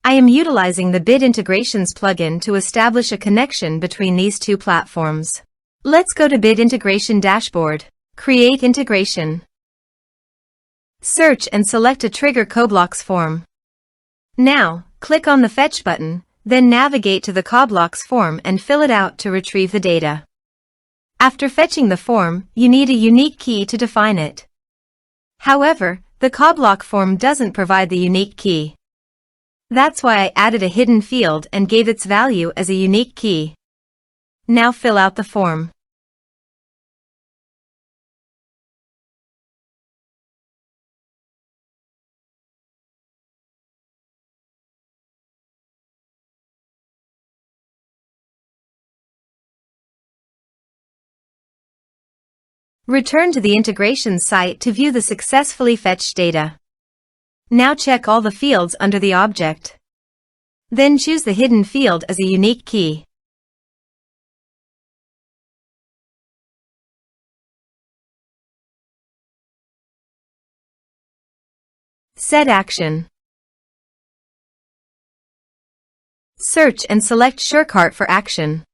I am utilizing the Bit Integrations plugin to establish a connection between these two platforms. Let's go to Bit Integration Dashboard. Create integration. Search and select a trigger CoBlocks form. Now, click on the Fetch button, then navigate to the CoBlocks form and fill it out to retrieve the data. After fetching the form, you need a unique key to define it. However, the CoBlock form doesn't provide the unique key. That's why I added a hidden field and gave its value as a unique key. Now fill out the form. Return to the integration site to view the successfully fetched data. Now check all the fields under the object. Then choose the hidden field as a unique key. Set action. Search and select SureCart for action.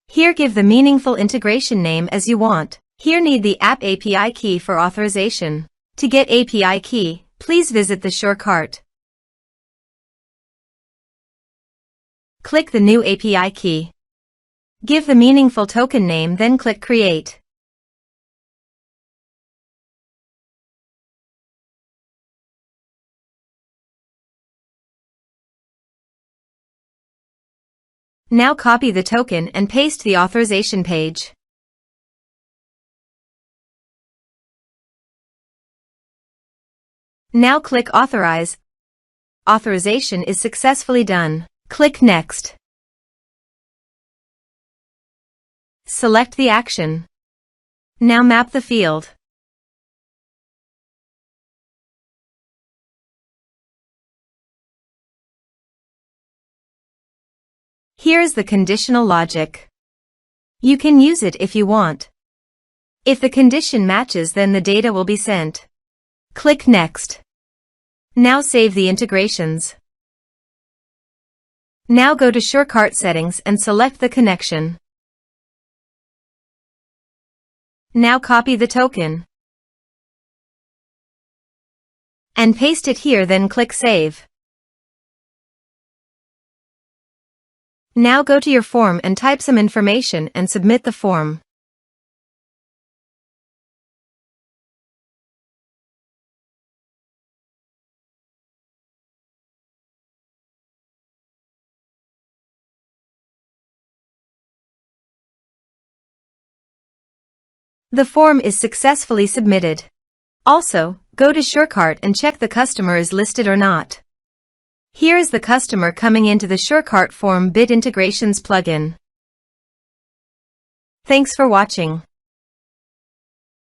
Here give the meaningful integration name as you want. Here need the app API key for authorization. To get API key, please visit the SureCart. Click the new API key. Give the meaningful token name, then click Create. Now copy the token and paste the authorization page. Now click Authorize. Authorization is successfully done. Click Next. Select the action. Now map the field. Here is the conditional logic. You can use it if you want. If the condition matches, then the data will be sent. Click Next. Now save the integrations. Now go to SureCart settings and select the connection. Now copy the token and paste it here, then click Save. Now go to your form and type some information and submit the form. The form is successfully submitted. Also, go to SureCart and check the customer is listed or not. Here is the customer coming into the SureCart form Bit Integrations plugin. Thanks for watching.